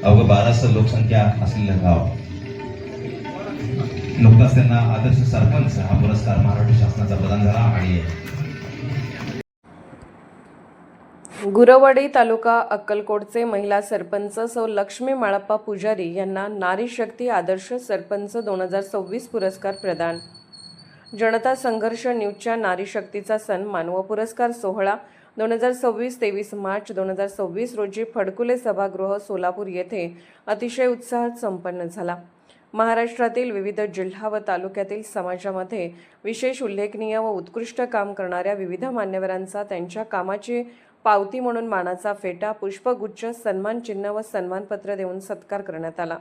अवघं 1200 लोकसंख्या असलेलं गाव. नुकताच त्यांना आदर्श सरपंच हा पुरस्कार महाराष्ट्र शासनाचा प्रदान झाला. आणि गुरवडी तालुका अक्कलकोटचे महिला सरपंच सौ लक्ष्मी माळप्पा पुजारी यांना नारी शक्ती आदर्श सरपंच 2026 पुरस्कार प्रदान. जनता संघर्ष न्यूजच्या नारी शक्तीचा सन्मान व पुरस्कार सोहळा 2026-23 मार्च 2026 रोजी फडकुले सभागृह सोलापूर येथे अतिशय उत्साहात संपन्न झाला. महाराष्ट्रातील विविध जिल्हा व तालुक्यातील समाजामध्ये विशेष उल्लेखनीय व उत्कृष्ट काम करणाऱ्या विविध मान्यवरांचा त्यांच्या कामाची पावती म्हणून मानाचा फेटा, पुष्पगुच्छ, सन्मानचिन्ह व सन्मानपत्र देऊन सत्कार करण्यात आला.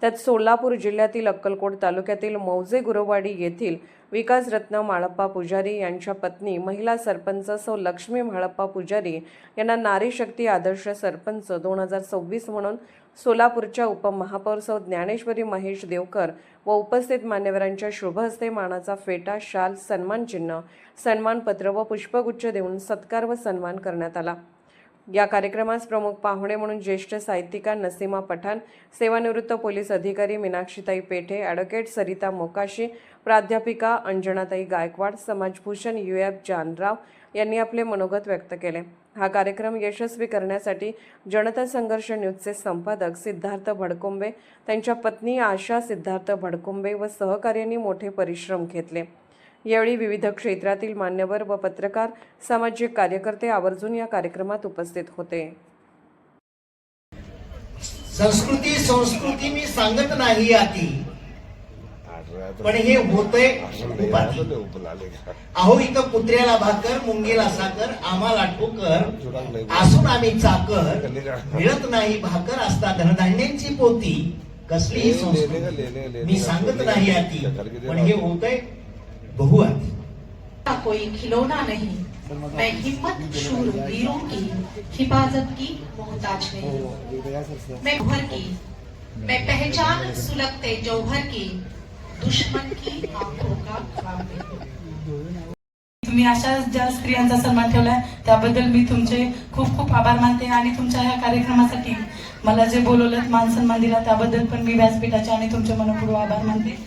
त्यात सोलापूर जिल्ह्यातील अक्कलकोट तालुक्यातील मौजे गुरववाडी येथील विकासरत्न माळप्पा पुजारी यांच्या पत्नी महिला सरपंच सौ लक्ष्मी माळप्पा पुजारी यांना नारी शक्ती आदर्श सरपंच 2026 म्हणून सोलापूरच्या उपमहापौर सौ ज्ञानेश्वरी महेश देवकर व उपस्थित मान्यवरांच्या शुभ हस्ते मानाचा फेटा, शाल, सन्मानचिन्ह, सन्मानपत्र व पुष्पगुच्छ देऊन सत्कार व सन्मान करण्यात आला. या कार्यक्रमास प्रमुख पाहुणे म्हणून ज्येष्ठ साहित्यिका नसीमा पठाण, सेवानिवृत्त पोलीस अधिकारी मीनाक्षीताई पेठे, ॲडव्होकेट सरिता मोकाशी, प्राध्यापिका अंजनाताई गायकवाड, समाजभूषण UF जानराव यांनी आपले मनोगत व्यक्त केले. हा कार्यक्रम यशस्वी करण्यासाठी जनता संघर्ष न्यूजचे संपादक सिद्धार्थ भडकुंबे, त्यांच्या पत्नी आशा सिद्धार्थ भडकुंबे व सहकार्यांनी मोठे परिश्रम घेतले. यावेळी विविध क्षेत्रातील मान्यवर व पत्रकार, सामाजिक कार्यकर्ते आवर्जून या कार्यक्रमात उपस्थित होते. संस्कृती मी सांगत नाही आती, पण हे होतंय. अहो इथं कुत्र्याला भाकर, मुंगीला साखर, आम्हाला ठोकर, असून आम्ही चाकर, मिळत नाही भाकर, असता धनधान्यांची पोती. कसलीही संस्कृती मी सांगत नाही आती, पण हे होतंय बहुआती. कोई खिलौना नहीं, मैं हिम्मत शूर वीरों की हिफाजत की मोहताज नहीं. मैं भर की, मैं पहचान सुलगते जौहर की, दुश्मन की आंखों का ख्वाब नहीं. तुम्ही अशा ज्या स्त्रियांचा सन्मान ठेवलाय त्याबद्दल मी तुमचे खूप खूप आभार मानते. आणि तुमच्या ह्या कार्यक्रमासाठी मला जे बोलवलं, मान सन्मान दिला त्याबद्दल पण मी व्यासपीठाचे आणि तुमचे मनपूर्वक आभार मानते.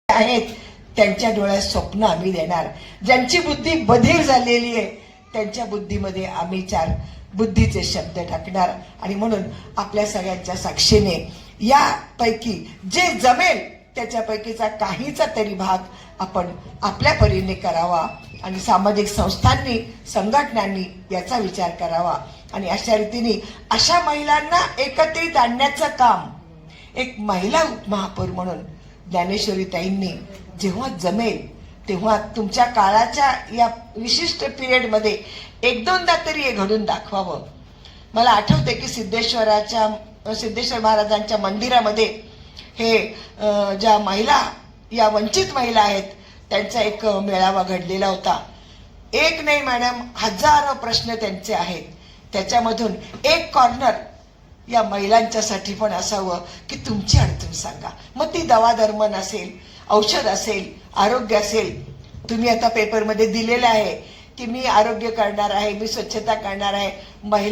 आहेत त्यांच्या डोळ्यात स्वप्न आम्ही देणार. ज्यांची बुद्धी बधीर झालेली आहे त्यांच्या बुद्धीमध्ये आम्ही 4 बुद्धीचे शब्द टाकणार. आणि म्हणून आपल्या सगळ्यांच्या साक्षीने यापैकी जे जमेल त्याच्यापैकीचा काहीचा तरी भाग आपण आपल्या परीने करावा आणि सामाजिक संस्थांनी, संघटनांनी याचा विचार करावा. आणि अशा रीतीने अशा महिलांना एकत्रित आणण्याचं काम एक महिला उपमहापौर म्हणून ज्ञानेश्वरीताईंनी जेव्हा जमेल तेव्हा तुमच्या काळाच्या या विशिष्ट पिरियडमध्ये 1-2दा तरी हे घडून दाखवावं. मला आठवते की सिद्धेश्वर महाराजांच्या मंदिरामध्ये हे ज्या महिला, या वंचित महिला आहेत त्यांचा एक मेळावा घडलेला होता. एक नाही मॅडम, हजारो प्रश्न त्यांचे आहेत. त्याच्यामधून एक कॉर्नर या महिलांच्यासाठी पण असावं की तुमची अडचण सांगा. मग ती दवा दरमन असेल, औषध असेल, आरोग्य असेल. तुम्ही आता पेपरमध्ये दिलेलं आहे की मी आरोग्य करणार आहे, मी स्वच्छता करणार आहे. महिला